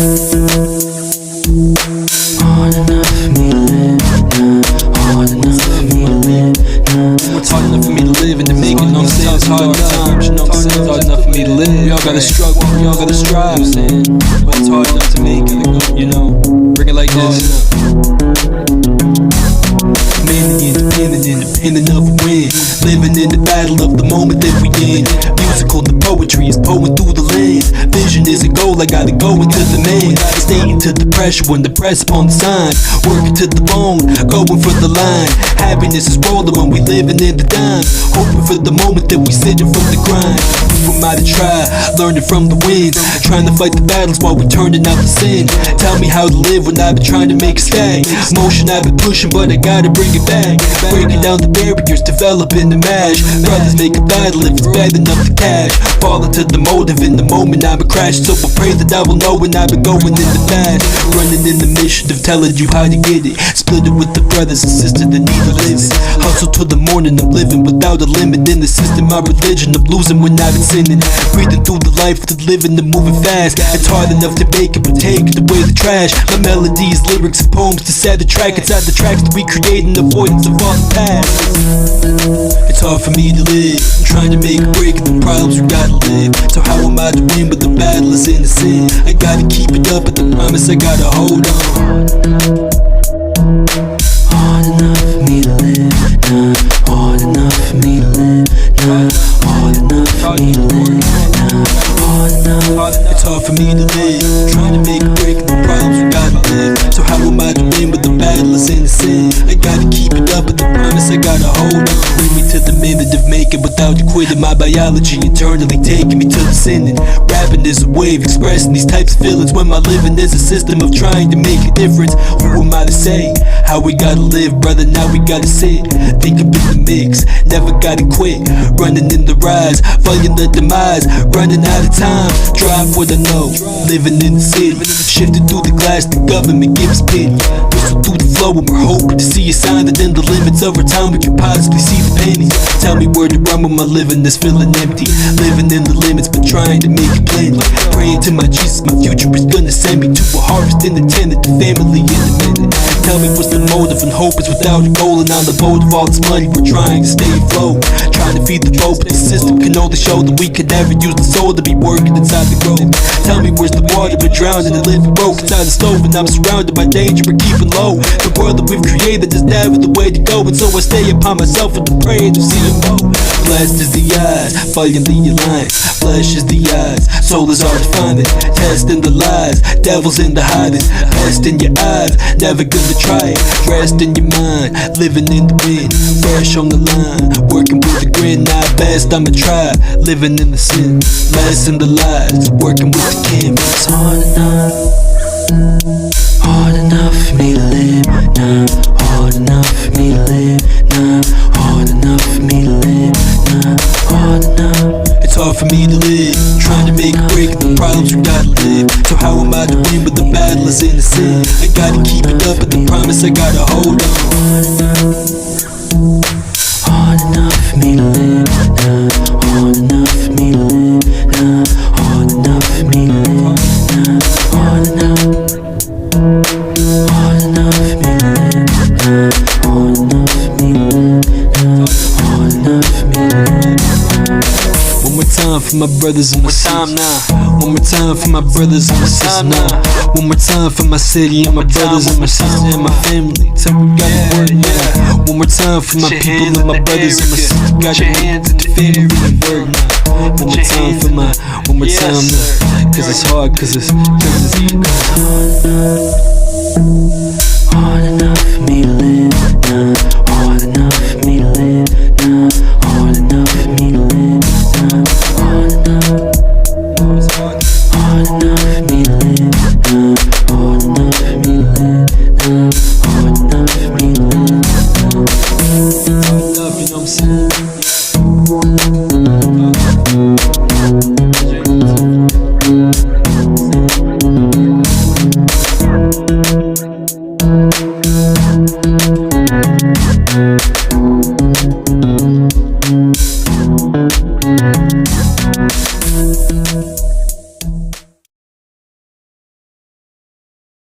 Hard enough for me to live now. Hard enough for me to live now. It's hard enough for me to live and to make it. You know what I'm saying? It's hard times. You know what I'm saying? It's hard enough for me to live. We all gotta struggle. We all gotta strive. You know what I'm saying? But it's hard enough to make it. You know, bring it like this. Independent of a win. Living in the battle of the moment that we in. Musical, the poetry is pouring through the lens. Vision is a goal, I gotta go into the man. Staying to the pressure when the press upon the signs. Working to the bone, going for the line. Happiness is rolling when we living in the dime. Hoping for the moment that we sitting from the grind. We might have tried, learning from the wins. Trying to fight the battles while we turning out the sin. Tell me how to live when I've been trying to make a stack. Motion I've been pushing, but I gotta bring it back. Breaking down the barriers, developing the mash. Brothers make a battle if it's bad enough to cash. Fall into the motive in the moment I've been crashed. So I pray that I will know when I've been going in the past. Running in the mission of telling you how to get it. Split it with the brothers and sisters that need to live it. Hustle till the morning, I'm living without a limit. In the system, my religion, I'm losing when I've been sinning. Breathing through the life to living and moving fast. It's hard enough to make it, but taking away the trash. My melodies, lyrics, and poems to set the track. Inside the tracks that we create an avoidance of all the past. It's hard for me to live. I'm trying to make a break of the problems we gotta live. So how am I to win, but the battle is in the sin. I gotta keep it up, but the promise I gotta hold on. Hard enough for me to live now. Hard enough for me to live now. Hard enough for me to live now. Hard enough. It's hard for me to live. Trying to make a break of the problems we gotta live. So how am I to win, but the battle is in the sin. I gotta keep it up, but the promise I gotta hold on. Bring me to the minute of making without you quitting. My biology internally taking me to the sending. Rapping is a wave, expressing these types of feelings. When my living is a system of trying to make a difference. Who am I to say how we gotta live, brother? Now we gotta sit. Think up in the mix, never gotta quit. Running in the rise, fighting the demise. Running out of time, drive what I know. Living in the city, shifting through the glass, the government gives pity. Whistle through the flow and we're hoping to see a sign that in the limits of our time we can possibly see the pennies. Tell me where to run when my living is feeling empty. Living in the limits but trying to make it plenty. Praying to my Jesus, my future is gonna send me to a harvest independent, the family independent. Tell me what's the motive, and hope is without a goal. And on the boat of all this money we're trying to stay afloat. Trying to feed the boat, but the system can only show that we can never use the soul to be working inside the grove. Tell me where's the water, but drowning and living broke inside the stove. And I'm surrounded by danger but keeping low. The world that we've created is never the way to go. And so I stay upon myself and pray to see them go. Blessed is the eyes, fighting the alliance. Flesh is the eyes, soul is hard to find it. Testing the lies, devils in the hiding. Pest in your eyes, never gonna try it. Dressed in your mind, living in the wind. Fresh on the line, working with a grin. Not best, I'ma try, living in the sin. Less in the lies, working with the kin. It's hard enough for me to live now. Hard enough for me to live now. Hard enough for me to live now. Hard enough. It's hard for me to live, trying to make a break of the problems we gotta live. So how am I to win, but the battle is in the sin. I gotta keep it up, but the promise I gotta hold on. Hard enough for me to live now. Hard enough for me to live now. Hard enough for me to live now. Hard enough. Hard enough for me to live now. Hard enough for me to live now. Hard enough for me to live now. One more time for my brothers and my sisters now. One more time for my brothers and my sisters now. One more time for my city and my brothers and my sisters and my family. Tell me gotta work now. One more time for my people and my brothers and my sisters. Gotta work with the family and work now. One more time for my, one more time now. Cause it's hard, cause it's hard enough for me to live now. Hard enough